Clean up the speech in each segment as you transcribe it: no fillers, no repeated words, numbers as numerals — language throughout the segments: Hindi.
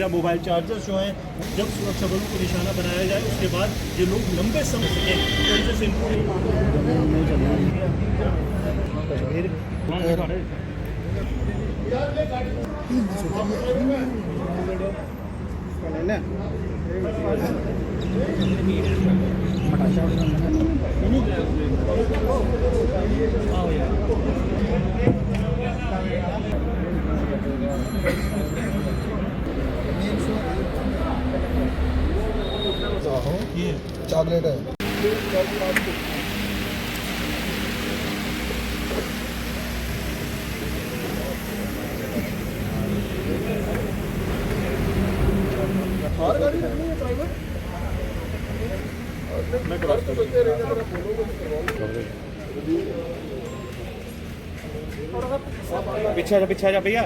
मेरा मोबाइल चार्जर जो है, जब सुरक्षा बलों को निशाना बनाया जाए उसके बाद ये लोग लंबे समय से तरीके से चॉकलेट है। और गाड़ी रखनी है प्राइवेट मैं तो चलते रहेंगे तो पीछे आ जा भैया।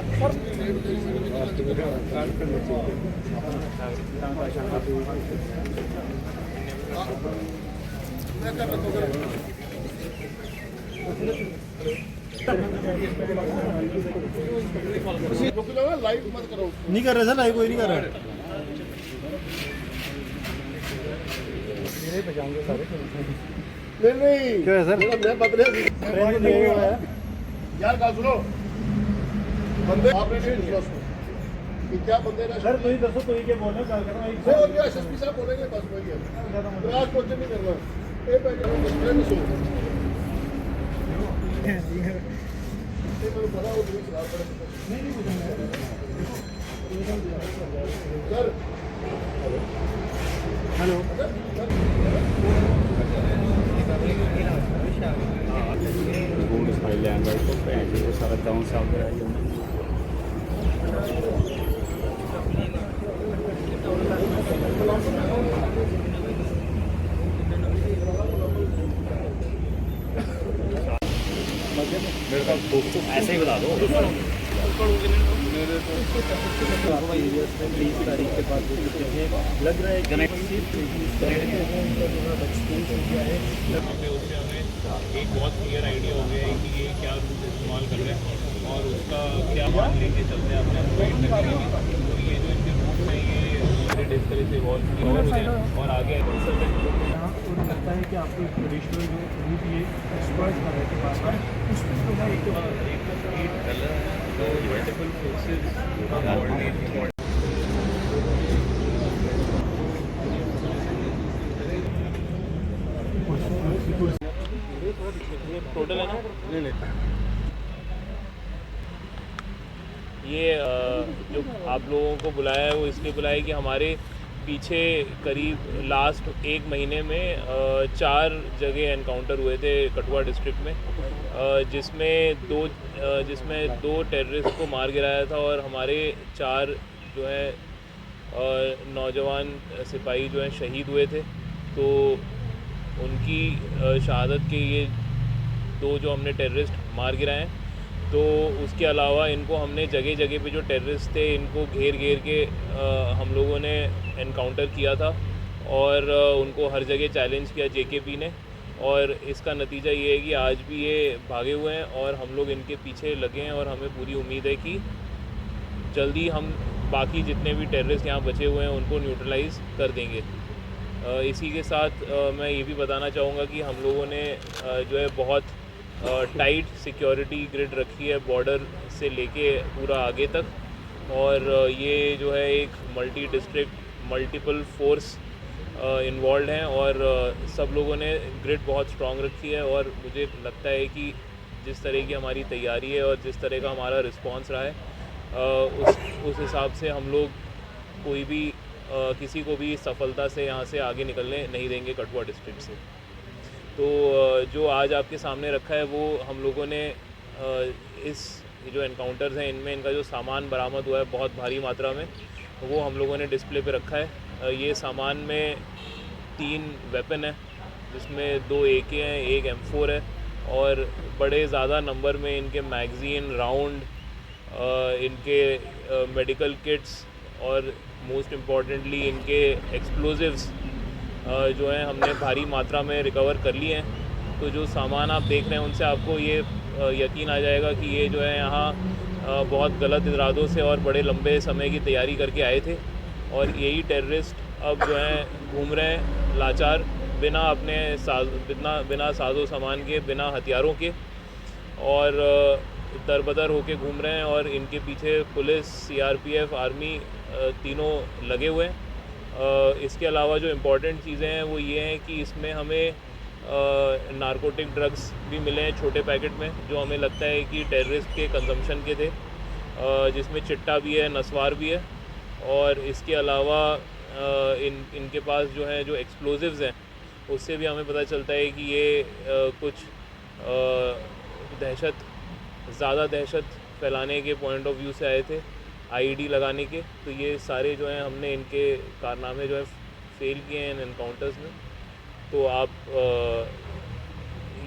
लाइव मत करो। नहीं कर रहे सर, लाइव कोई नहीं कर रहा है। नहीं क्या है सर? मैं बदले यार गल सुनो बंदे आपने कि क्या बंदे ना सर कोई दसो, कोई क्या बोलना गल करना एसएसपी साहब बोलेंगे बस वही है। आज कुछ नहीं करना ये पैसे में सो मेरे पता वो दूसरी खराब पड़े sir. Hello gold smile land तो भैन जी सारा डाउन साउथ कराई मेरे पास दोस्तों ऐसे ही बता दो। 20 तारीख के बाद लग रहा है कनेक्ट उससे हमें एक बहुत क्लियर आइडिया हो गया है कि ये क्या रूट इस्तेमाल कर रहे हैं और उसका क्या मान लेके चलते हैं अपने गाइड में करेंगे। तो ये जो इनके रूट हैं ये इस तरह से इवॉल्व किए हुए हैं और आगे लगता है कि आपको ट्रेडिशनल जो रूट ये एक्सपर्ट कर रहे थे पास में उस पर तो है एक तो मल्टीपल फोर्सेस टोटल है ना ये जो आप लोगों को बुलाया है वो इसलिए बुलाया है कि हमारे पीछे करीब लास्ट एक महीने में 4 जगह एनकाउंटर हुए थे कठुआ डिस्ट्रिक्ट में, जिसमें दो टेररिस्ट को मार गिराया था और हमारे 4 जो है नौजवान सिपाही जो हैं शहीद हुए थे। तो उनकी शहादत के ये 2 जो हमने टेररिस्ट मार गिराए हैं। तो उसके अलावा इनको हमने जगह जगह पे जो टेररिस्ट थे इनको घेर के हम लोगों ने एनकाउंटर किया था और उनको हर जगह चैलेंज किया जेकेपी ने, और इसका नतीजा ये है कि आज भी ये भागे हुए हैं और हम लोग इनके पीछे लगे हैं और हमें पूरी उम्मीद है कि जल्दी हम बाकी जितने भी टेररिस्ट यहाँ बचे हुए हैं उनको न्यूट्रलाइज़ कर देंगे। इसी के साथ मैं ये भी बताना चाहूँगा कि हम लोगों ने जो है बहुत टाइट सिक्योरिटी ग्रिड रखी है बॉर्डर से लेके पूरा आगे तक, और ये जो है एक multi district multiple force involve हैं और सब लोगों ने ग्रिड बहुत स्ट्रॉन्ग रखी है। और मुझे लगता है कि जिस तरह की हमारी तैयारी है और जिस तरह का हमारा रिस्पांस रहा है उस हिसाब से हम लोग कोई भी किसी को भी सफलता से यहाँ से आगे निकलने नहीं देंगे कठुआ डिस्ट्रिक्ट से। तो जो आज आपके सामने रखा है वो हम लोगों ने इस जो एनकाउंटर्स हैं इनमें इनका जो सामान बरामद हुआ है बहुत भारी मात्रा में, वो हम लोगों ने डिस्प्ले पे रखा है। ये सामान में 3 वेपन है जिसमें 2 AK हैं, 1 M4 है, और बड़े ज़्यादा नंबर में इनके मैगज़ीन, राउंड, इनके मेडिकल किट्स और मोस्ट इम्पॉर्टेंटली इनके एक्सप्लोजिव्स जो हैं हमने भारी मात्रा में रिकवर कर लिए हैं। तो जो सामान आप देख रहे हैं उनसे आपको ये यकीन आ जाएगा कि ये जो है यहाँ बहुत गलत इरादों से और बड़े लंबे समय की तैयारी करके आए थे, और यही टेररिस्ट अब जो हैं घूम रहे हैं लाचार, बिना अपने बिना साजो सामान के, बिना हथियारों के, और दरबदर होके घूम रहे हैं। और इनके पीछे पुलिस, सीआरपीएफ, आर्मी तीनों लगे हुए हैं। इसके अलावा जो इम्पोर्टेंट चीज़ें हैं वो ये हैं कि इसमें हमें नारकोटिक ड्रग्स भी मिले हैं छोटे पैकेट में, जो हमें लगता है कि टेररिस्ट के कंजम्पशन के थे, जिसमें चिट्टा भी है, नस्वार भी है। और इसके अलावा इनके पास जो है जो एक्सप्लोजिव्स हैं, उससे भी हमें पता चलता है कि ये कुछ ज़्यादा दहशत फैलाने के पॉइंट ऑफ व्यू से आए थे, आईईडी लगाने के। तो ये सारे जो हैं हमने इनके कारनामे जो है फेल किए हैं इन एनकाउंटर्स में। तो आप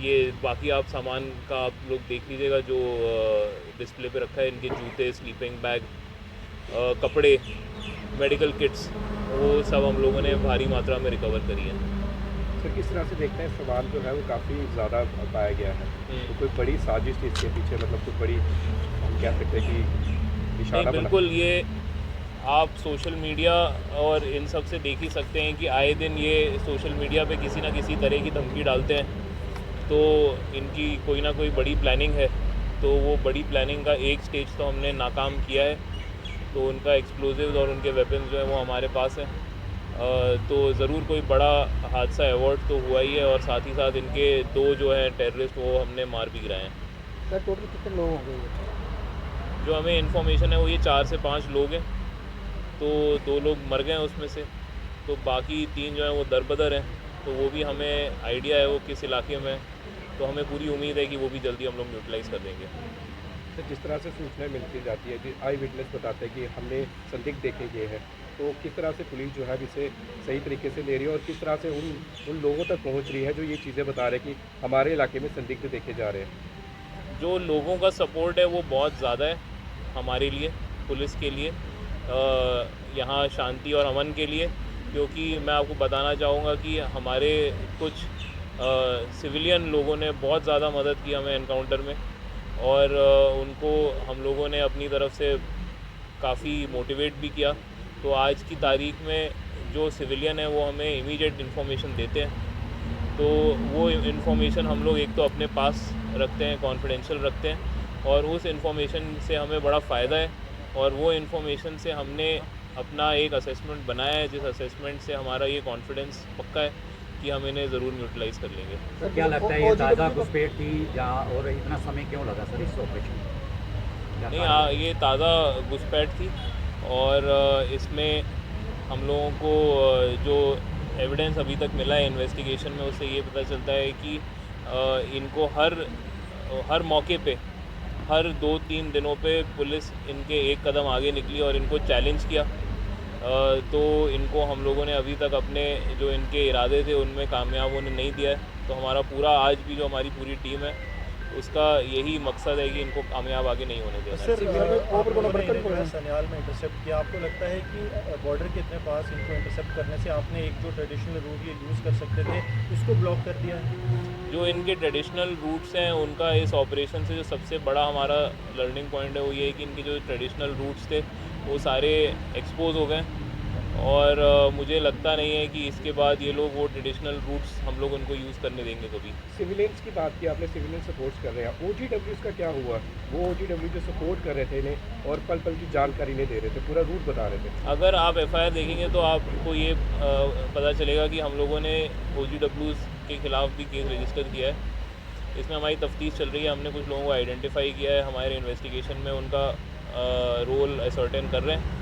ये बाकी आप सामान का आप लोग देख लीजिएगा जो डिस्प्ले पे रखा है, इनके जूते, स्लीपिंग बैग, कपड़े, मेडिकल किट्स, वो सब हम लोगों ने भारी मात्रा में रिकवर करी है। सर किस तरह से देखते हैं सामान जो है वो काफ़ी ज़्यादा पाया गया है, तो कोई बड़ी साजिश थी इसके पीछे, मतलब कोई बड़ी, हम कह सकते हैं कि इशारा नहीं, बिल्कुल। ये आप सोशल मीडिया और इन सब से देख ही सकते हैं कि आए दिन ये सोशल मीडिया पे किसी ना किसी तरह की धमकी डालते हैं, तो इनकी कोई ना कोई बड़ी प्लानिंग है। तो वो बड़ी प्लानिंग का एक स्टेज तो हमने नाकाम किया है, तो उनका एक्सप्लोजिव्स और उनके वेपन्स जो है वो हमारे पास हैं। तो ज़रूर कोई बड़ा हादसा अवॉर्ड तो हुआ ही है, और साथ ही साथ इनके दो जो हैं टेररिस्ट वो हमने मार भी गिराए हैं। सर टोटल कितने लोग हो गए? जो हमें इन्फॉर्मेशन है वो ये 4 से 5 लोग हैं, तो 2 लोग मर गए हैं उसमें से, तो बाकी 3 जो हैं वो दरबदर हैं। तो वो भी हमें आइडिया है वो किस इलाके में है, तो हमें पूरी उम्मीद है कि वो भी जल्दी हम लोग न्यूट्रलाइज़ कर देंगे। तो जिस तरह से सूचनाएं मिलती जाती है कि आई विटनेस बताते हैं कि हमने संदिग्ध देखे गए हैं, तो किस तरह से पुलिस जो है इसे सही तरीके से ले रही है और किस तरह से उन लोगों तक पहुंच रही है जो ये चीज़ें बता रहे हैं कि हमारे इलाके में संदिग्ध देखे जा रहे हैं? जो लोगों का सपोर्ट है वो बहुत ज़्यादा है हमारे लिए, पुलिस के लिए, यहाँ शांति और अमन के लिए। क्योंकि मैं आपको बताना चाहूँगा कि हमारे कुछ सिविलियन लोगों ने बहुत ज़्यादा मदद की हमें एनकाउंटर में, और उनको हम लोगों ने अपनी तरफ से काफ़ी मोटिवेट भी किया। तो आज की तारीख में जो सिविलियन है वो हमें इमीडिएट इन्फॉर्मेशन देते हैं, तो वो इन्फॉर्मेशन हम लोग एक तो अपने पास रखते हैं, कॉन्फिडेंशियल रखते हैं, और उस इन्फॉर्मेशन से हमें बड़ा फ़ायदा है। और वो इन्फॉर्मेशन से हमने अपना एक असेसमेंट बनाया है, जिस असेसमेंट से हमारा ये कॉन्फिडेंस पक्का है कि हम इन्हें ज़रूर न्यूट्रलाइज़ कर लेंगे। सर क्या लगता है ये ताज़ा घुसपैठ थी या और इतना समय क्यों लगा सर इस ऑपरेशन में? नहीं, ये ताज़ा घुसपैठ थी, और इसमें हम लोगों को जो एविडेंस अभी तक मिला है इन्वेस्टिगेशन में, उससे ये पता चलता है कि इनको हर मौके पे, हर 2-3 दिनों पे पुलिस इनके एक कदम आगे निकली और इनको चैलेंज किया। तो इनको हम लोगों ने अभी तक अपने जो इनके इरादे थे उनमें कामयाब होने नहीं दिया है। तो हमारा पूरा आज भी जो हमारी पूरी टीम है उसका यही मकसद है कि इनको कामयाब आगे नहीं होने देना। सनियाल में इंटरसेप्ट किया, आपको लगता है कि बॉर्डर के इतने पास इनको इंटरसेप्ट करने से आपने एक जो ट्रेडिशनल रूट ये यूज़ कर सकते थे उसको ब्लॉक कर दिया है? जो इनके ट्रेडिशनल रूट्स हैं उनका इस ऑपरेशन से जो सबसे बड़ा हमारा लर्निंग पॉइंट है वो ये है कि इनके जो ट्रेडिशनल रूट्स थे वो सारे एक्सपोज हो गए, और मुझे लगता नहीं है कि इसके बाद ये लोग वो ट्रेडिशनल रूट्स हम लोग उनको यूज़ करने देंगे कभी। सिविलियंस की बात की आपने, सिविलियन सपोर्ट कर रहे हैं, OGWs का क्या हुआ? वो OGW जो सपोर्ट कर रहे थे इन्हें और पल पल की जानकारी नहीं दे रहे थे, पूरा रूट बता रहे थे। अगर आप FIR देखेंगे तो आपको ये पता चलेगा कि हम लोगों ने OGWs के ख़िलाफ़ भी केस रजिस्टर किया है। इसमें हमारी तफ्तीश चल रही है, हमने कुछ लोगों को आइडेंटिफाई किया है, हमारे इन्वेस्टिगेशन में उनका रोल असर्टेन कर रहे हैं।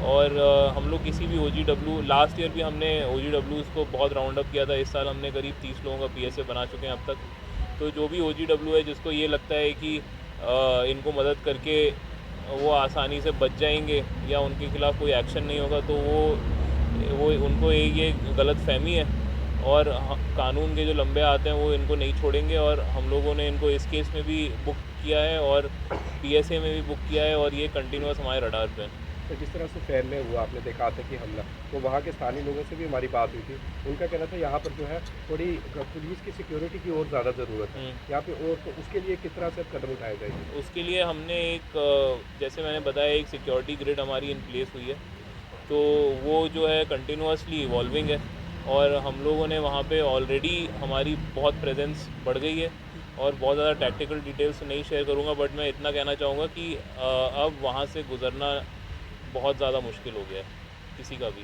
और हम लोग किसी भी OGW, लास्ट ईयर भी हमने OGWs को बहुत राउंड अप किया था, इस साल हमने करीब 30 लोगों का PSA बना चुके हैं अब तक। तो जो भी OGW है जिसको ये लगता है कि इनको मदद करके वो आसानी से बच जाएंगे या उनके ख़िलाफ़ कोई एक्शन नहीं होगा, तो वो उनको ये गलत फहमी है, और कानून के जो लंबे आते हैं वो इनको नहीं छोड़ेंगे। और हम लोगों ने इनको इस केस में भी बुक किया है और PSA में भी बुक किया है, और ये कंटिन्यूस हमारे रडार पे है। तो जिस तरह से फैन में हुआ आपने देखा आतंकी हमला, तो वहाँ के स्थानीय लोगों से भी हमारी बात हुई थी। उनका कहना था यहाँ पर जो है थोड़ी पुलिस की सिक्योरिटी की और ज़्यादा ज़रूरत है यहाँ पे, और तो उसके लिए किस तरह से कदम उठाए जाएंगे? उसके लिए हमने एक जैसे मैंने बताया एक सिक्योरिटी ग्रिड हमारी इन प्लेस हुई है, तो वो जो है कंटिन्यूसली इवॉल्विंग है और हम लोगों ने वहाँ पे ऑलरेडी हमारी बहुत प्रेजेंस बढ़ गई है और बहुत ज़्यादा टैक्टिकल डिटेल्स नहीं शेयर करूँगा, बट मैं इतना कहना चाहूँगा कि अब वहाँ से गुज़रना बहुत ज़्यादा मुश्किल हो गया है किसी का भी।